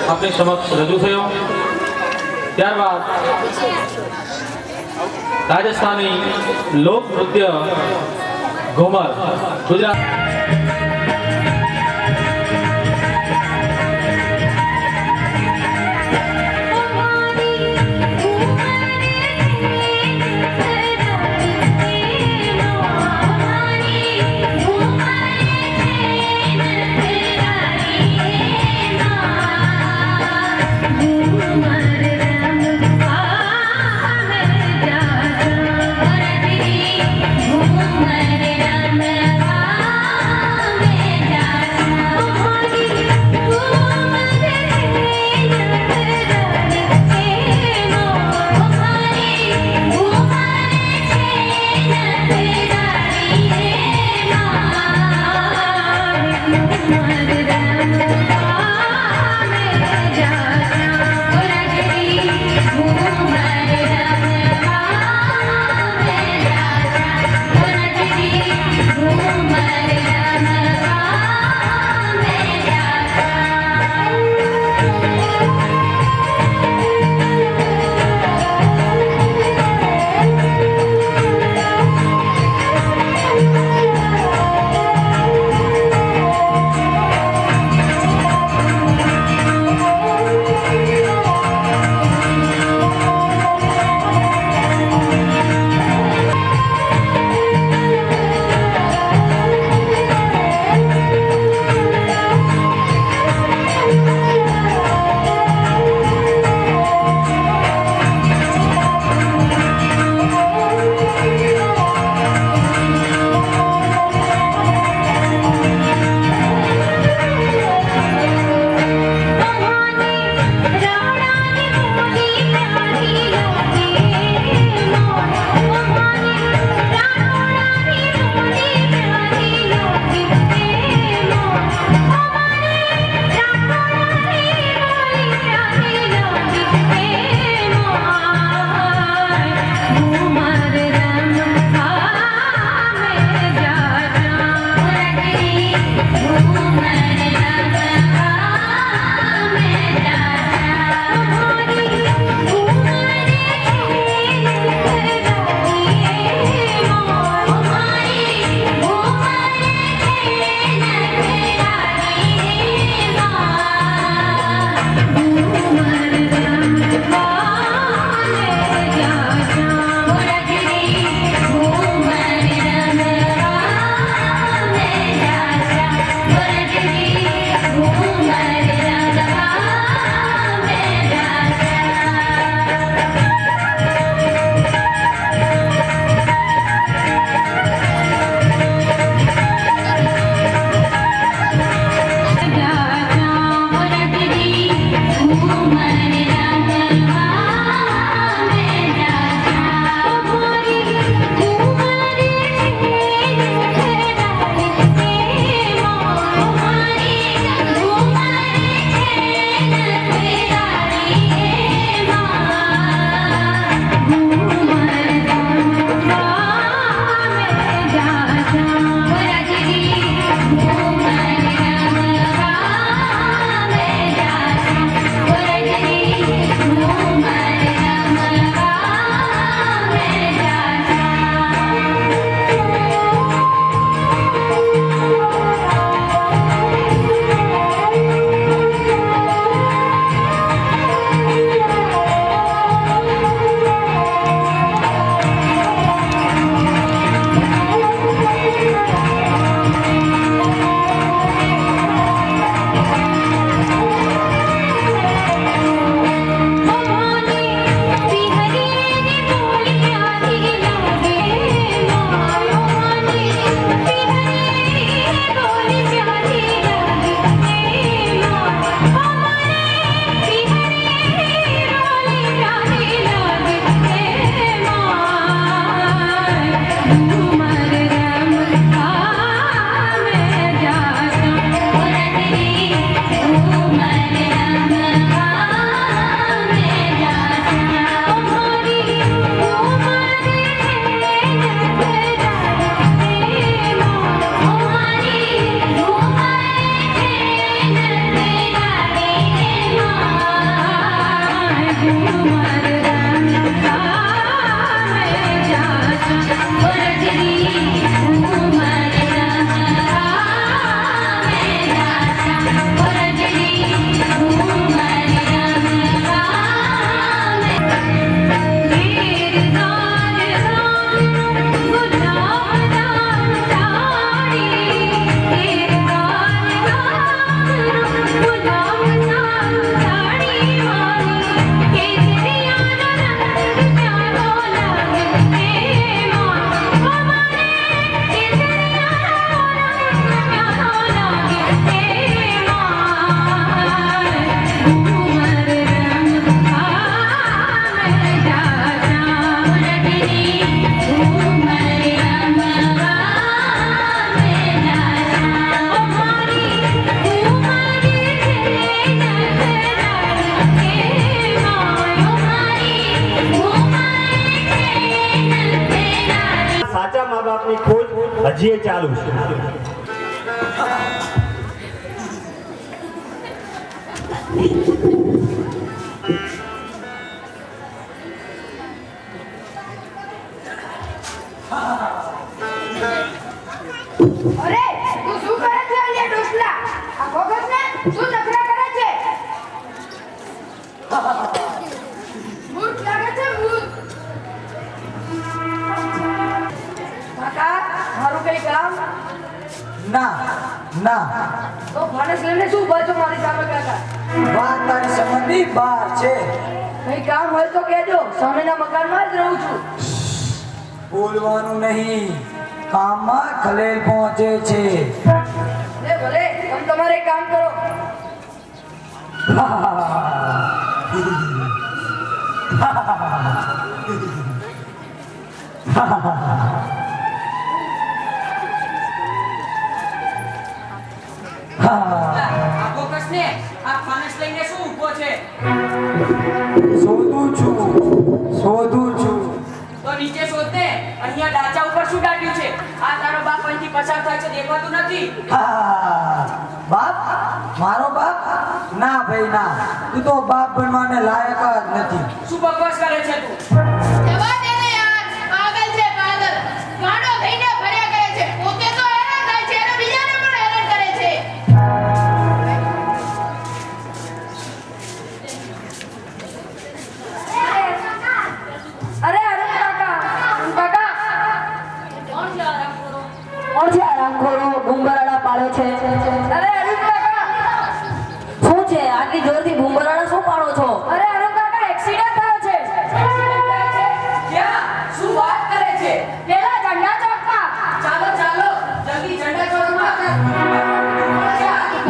આપણી સમક્ષ રજૂ થયો। ત્યારબાદ રાજસ્થાની લોક નૃત્ય ઘુમર ગુજરાત સાચા મા બાપની ખોજ હજી ચાલુ છે. અરે તું શું કરે છે અહીંયા ડોસલા? આ ભગત ને શું નખરા કરે છે? મૂર્ખ લાગે છે મૂર્ખ. કાકા મારું કઈ કામ? ના ના, તો ફાનસ લઈને શું બાજુ મારી સામે કાકા? વાત તારી સંબંધી બહાર છે. કઈ કામ હોય તો કહેજો, સામેના મકાનમાં જ રહું છું. બોલવાનું નહીં, કામમાં ખલેલ પહોંચે છે. લે ભલે તમે તમારે કામ કરો. શોધું છું. તો નીચે શોધ ને. અહીંયા ડાચા ઉપર શું ડાટ્યું છે? આ તારો બાપ અહીંથી પસાર થાય છે દેખાતું નથી? બાપ? મારો બાપ? ના ભાઈ ના, તું તો બાપ બનવાને લાયક જ નથી. શું બકવાસ કરે છે તું? જવા દે ને યાર, પાગલ છે પાગલ. ગાંડો થઈને ફર્યા કરે છે. પોતે તો હેરાન થાય છે અને બીજાને પણ હેરાન કરે છે. અરે અરે કાકા કાકા કોણ છે આ રાખોરો? કોણ છે આ રાખોરો? બુંબરાડા પાડે છે. અરે અરે કાકા શું છે આટલી જોરથી બુંબરાડા શું પાડો છો? અરે અરે કાકા એક્સિડન્ટ થયો છે. ક્યાં? શું વાત કરે છે? પેલા ઝંડા ચોકમાં. ચાલો ચાલો જલ્દી ઝંડા ચોકમાં.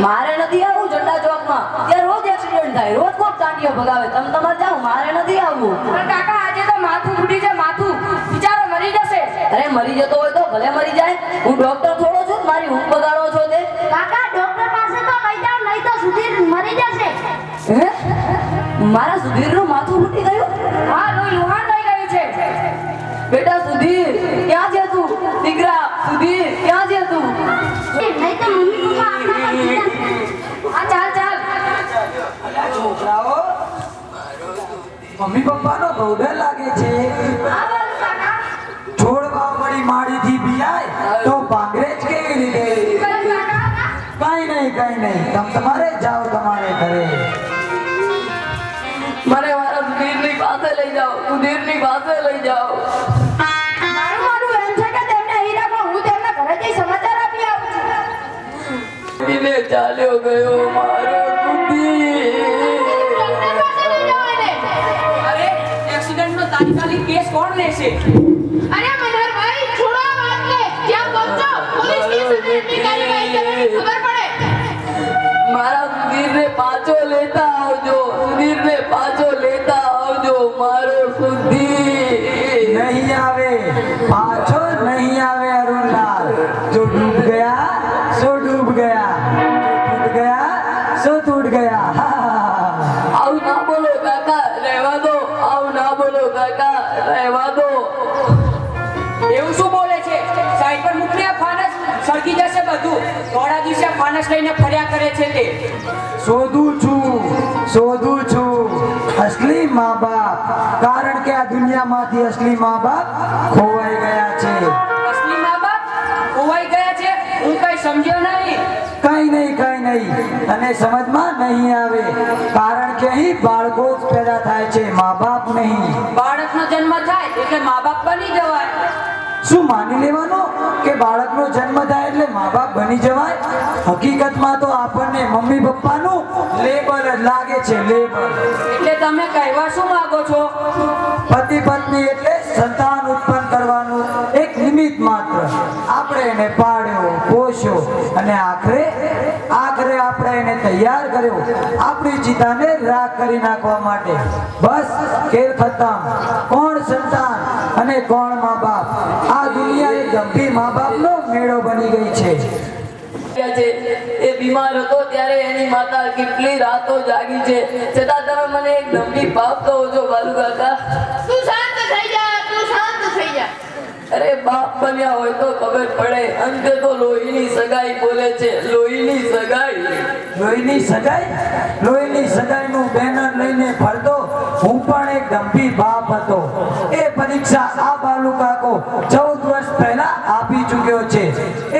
મારે નથી આવવું ઝંડા ચોકમાં. ત્યાં રોજ એક્સિડન્ટ થાય, રોજ કોક ચાંટીઓ ભગાવે. તમે તમારે જાઓ, મારે નથી આવવું. પણ કાકા આજે તો માથું ફૂટી છે માથું. બિચારો મરી જશે. અરે મરી જતો હોય તો ભલે મરી જાય. હું ડોક્ટર થોડો છું, મારી ઊંઘ બગાડો છો તે. કાકા ડોક્ટર પાસે તો લઈ જાવ, નહીં તો સુધીર મરી જશે. હે? મારા સુધીરનું માથું ફૂટી ગયું? હા લોહી લુહાણ થઈ ગયું છે. બેટા સુધીર ક્યાં છે તું? દીકરા સુધીર ક્યાં છે તું? નહીં તો મમ્મી પપ્પા આપણા પર ચીડા. હા ચાલ ચાલ. અલ્યા છોકરાઓ, મમ્મી પપ્પાનો બહુ ડર લાગે છે. હા બોલો કાકા. છોડવા વળી માળીથી બિયાય તો ભાંગરે જ કેવી રીતે? બોલો કાકા. કઈ નહીં, તમે તમારે જાઓ તમારે ઘરે. મને મારા સુધીરની પાસે લઈ જાઓ, સુધીરની પાસે લઈ જાઓ. મારું માનવું એમ છે કે તેમને અહીં રાખો. હું તેમના ઘરે જઈ સમાચાર આપી આવું છું. દિલે ચાલ્યો ગયો મારો સુધીર. ડોક્ટર પાસે લઈ જાઓ એને. અરે એક્સિડન્ટનો તાત્કાલિક કેસ કોણ લેશે? અરે મનહરભાઈ, છોડો આ વાતને. જ્યાં પહોંચો પોલીસ સ્ટેશને એમની કાર્યવાહી કરવાની ખબર પડે. મારા સુધીરને પાછો લેતા આવજો, સુધીરને પાછો લેતા આવજો. મારો સુધીર નહીં આવે, પાછો નહીં આવે અરુણલાલ. જો ડૂબ ગયા સો ડૂબ ગયા, જો टूट गया सो टूट गया. આવું ના બોલો કાકા, રહેવા દો. આવું ના બોલો કાકા, રહેવા દો. એવું શું બોલે છે? સાઈડ પર મૂકને આ ફાનસ. સળગી જશે બધું. થોડા દિવસે ફાનસ લઈને ફર્યા કરે છે તે. શોધું છું અસલી મા બાપ, કારણ કે આ દુનિયામાંથી અસલી મા બાપ ખોવાઈ ગયા છે. અસલી મા બાપ ખોવાઈ ગયા છે? હું કઈ સમજ્યો નહીં. કઈ નહીં અને સમજમાં નહીં આવે, કારણ કે અહીં બાળકો જ પેદા થાય છે, મા બાપ નહીં. બાળકનો જન્મ થાય એટલે મા બાપ બની જવાય. શું માની લેવાનું કે બાળકનો જન્મ થાય એટલે મા બાપ બની જવાય? હકીકતમાં તો આપણને મમ્મી પપ્પાનું લેબલ જ લાગે છે, લેબલ. એટલે તમે કહેવા શું માંગો છો? પતિ પત્ની એટલે સંતાન ઉત્પન્ન કરવાનું એક નિમિત્ત માત્ર. આપણે એને પાળ્યો, પોષ્યો અને આખરે આપણે એને તૈયાર કર્યો આપણી ચિતાને રાખ કરી નાખવા માટે. બસ ખેલ ખતમ. કોણ સંતાન અને કોણ મા બાપ? આ દુનિયા એક ગંભીર મા બાપનો મેળો બની ગઈ છે. એ બીમાર હતો ત્યારે એની માતા કેટલી રાતો જાગી છે, છતાં તમે મને એક ગંભીર પાપ કહો છો બાલુ કાકા. તું શાંત થઈ જા. અરે બાપ બન્યા હોય તો ખબર પડે. અંતે તો લોહીની સગાઈ બોલે છે, લોહીની સગાઈનું બેનર લઈને ફરતો હું પણ એક ગંભીર બાપ હતો. એ પરીક્ષા આ બાલુ કાકો 14 વર્ષ પહેલા આપી ચૂક્યો છે.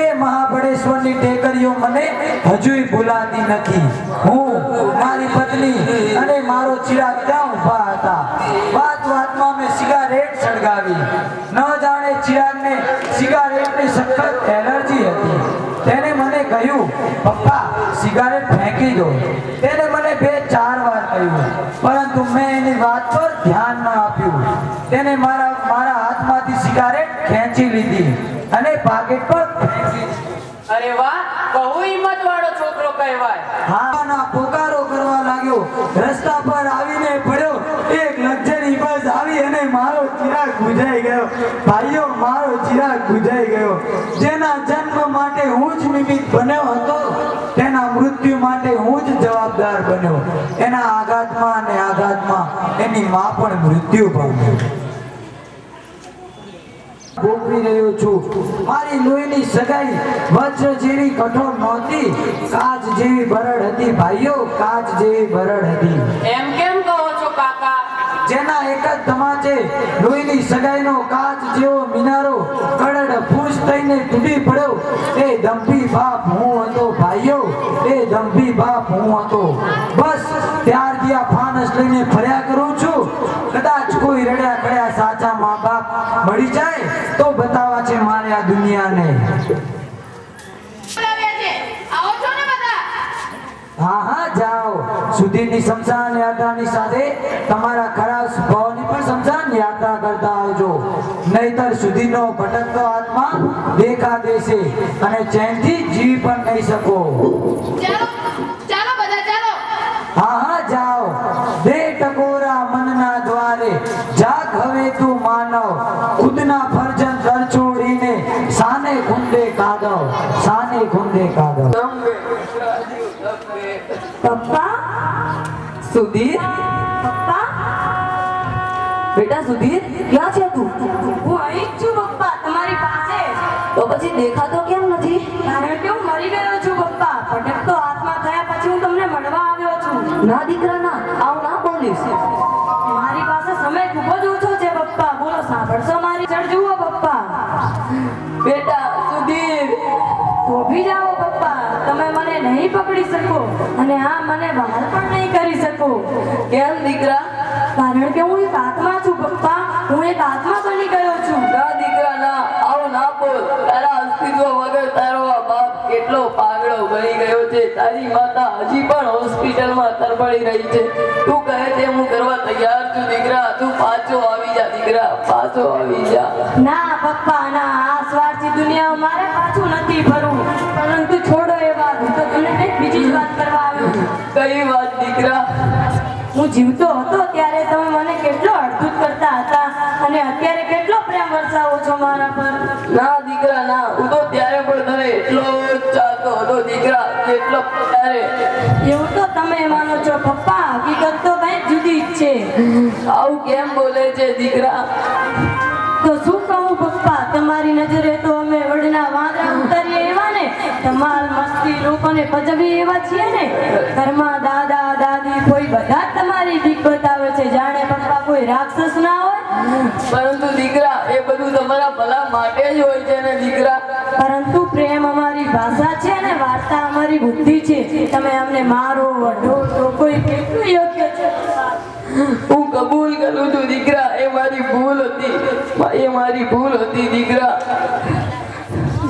એ મહાબળેશ્વરની ટેકરીઓ મને હજુય ભૂલાતી નથી. હું, મારી પત્ની અને મારો ચિરાગ ત્યાં ઊભા હતા. વાતમાં મેં સિગારેટ સળગાવી. ન જાણે ચિરાગને સિગારેટની સખત એલર્જી હતી. તેને મને કહ્યું, પપ્પા સિગારેટ ફેંકી દો. તેને મને 2-4 વાર કહ્યું, પરંતુ મેં એની વાત પર ધ્યાન ન આપ્યું. તેને મારા હાથમાંથી સિગારેટ ખેંચી લીધી અને પાકેટ પર ફેંકી. અરે વાહ, બહુ હિંમત વાળો છોકરો કહેવાય. હા, પોકારો કરવા લાગ્યો. રસ્તા પર આવીને પડ્યો. એક લક્ઝરી બસ આવી અને મારો ચિરાગ બુઝાઈ ગયો. ભાઈઓ, મારો ચિરાગ બુઝાઈ ગયો. જેના જન્મ માટે હું જ નિમિત્ત બન્યો હતો, તેના મૃત્યુ માટે હું જ જવાબદાર બન્યો. એના આઘાતમાં એની માં પણ મૃત્યુ પામ્યો. ભોગવી રહ્યો છું. મારી લોહીની સગાઈ વજ્ર જેવી કઠોર નહોતી, કાચ જેવી બરડ હતી. ભાઈઓ, કાચ જેવી બરડ હતી. એમ કેમ કહો છો કાકા? જેના એક જ ધમાચે લોહીની સગાઈનો કાચ જેવો મિનારો કડડ ફૂસ થઈને તૂટી પડ્યો. એ દંભી બાપ હું હતો ભાઈઓ, એ દંભી બાપ હું હતો. બસ ત્યારથી આ ફાનસ લઈને ફર્યા કરું છું. કદાચ કોઈ રડ્યા કડ્યા સાચા મા બાપ મળી જાય તો બતાવવા છે મારે આ દુનિયાને. આવો છો ને બધા? હા, જાઓ. સુધીરની શમશાન યાત્રાની સાથે તમારા ખરાબ સ્વભાવની પણ શમશાન યાત્રા કરતા આવજો. નહીતર સુધીનો ભટકતો આત્મા દેખા દેશે અને ચેનથી જીવી પણ નહીં શકો. ચાલો બધા ચાલો. હા, જાઓ. બે ટકોરા મનના દ્વારે જાગ હવે તું માનવ. ખુદના ફરજન તરછોડીને સાને ખૂંદે કાદવ. પપ્પા, સુધીર, પપ્પા, બેટા સુધીર, ક્યાં છે તું? હું અહીં જ છું પપ્પા, તમારી પાસે. તો પછી દેખાતો કેમ નથી? કારણ કે હું મરી ગયો છું પપ્પા. ભટકતો આત્મા થયા પછી હું તમને મળવા આવ્યો છું. ના દીકરા ના, આવું ના બોલીશ. મારી પાસે સમય ખૂબ જ ઓછો છે પપ્પા. બોલો, સાંભળશો મારી જડ જુઓ પપ્પા. બેટા સુધીર, ઊભી જાઓ પપ્પા. તમે મને નહીં પકડી શકો અને હા, મને બહાર પણ નહીં કરી શકો. કેમ દીકરા? કારણ કે હું એક આત્મા છું પપ્પા. હું એક આત્મા બની ગયો છું. ના દીકરા ના, આવું ના બોલ. તારા અસ્તિત્વ વગર તારો આ બાપ કેટલો પાગળો બની ગયો છે. તારી માતા હજી પણ હોસ્પિટલમાં તરબડી રહી છે. તું કહે તેમ હું કરવા તૈયાર છું દીકરા. તું પાછો આવી જા દીકરા, પાછો આવી જા. ના પપ્પા, ના. આ સ્વાર્થી દુનિયામાં મારે પાછું નથી ફરવું. પરંતુ છોડો એ વાત. હું તો તમને કંઈક બીજી જ વાત કરવા આવ્યો છું. કઈ વાત દીકરા? હું જીવતો હતો ત્યારે તમે મને કેટલો અડધૂત કરતા હતા અને અત્યારે કેટલો પ્રેમ વરસાવો છો મારા પર. ના દીકરા ના, હું તો ત્યારે પણ તને એટલો જ ચાહતો હતો દીકરા, જેટલો ત્યારે. એવું તો તમે માનો છો પપ્પા. હકીકત તો કંઈક જુદી જ છે. આવું કેમ બોલે છે દીકરા? તો શું કહું પપ્પા, તમારી નજરે તો અમે વડના વાંદરા ઉતરીએ એવા ધમાલ મસ્તી લોકોને પજવી એવા છીએ ને ઘરમાં દાદા દાદી કોઈ બધા જ તમારી દીક બતાવે છે જાણે પપ્પા કોઈ રાક્ષસ ના હોય પરંતુ દીકરા એ બધું તમારા ભલા માટે જ હોય છે ને દીકરા. પરંતુ પ્રેમ અમારી ભાષા છે અને વાર્તા અમારી બુદ્ધિ છે તમે અમને મારો વઢો તો કોઈ કેટલું યોગ્ય છે હું કબૂલ કરું છું દીકરા, એ મારી ભૂલ હતી દીકરા.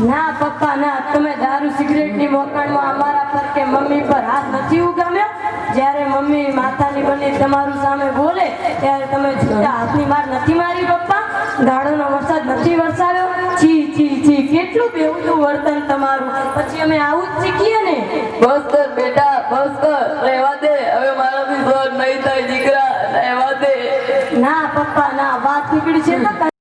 ના પપ્પા ના તમે દારૂ સિગરેટની મોકાણમાં અમારા પર કે મમ્મી પર હાથ નથી ઉગામ્યો જ્યારે મમ્મી માતાની બની તમારું સામે બોલે ત્યારે તમે છૂટા હાથની માર નથી મારી પપ્પા દાડોનો વરસાદ નથી વરસાવ્યો છી છી છી કેટલું બેહુતું વર્તન તમારું પછી અમે આવું જ શીખીએ ને બસ કર બેટા, બસ કર, રહેવા દે, હવે મારાથી સહન નહીં થાય દીકરા, રહેવા દે. ના પપ્પા ના વાત નીકળી છે તો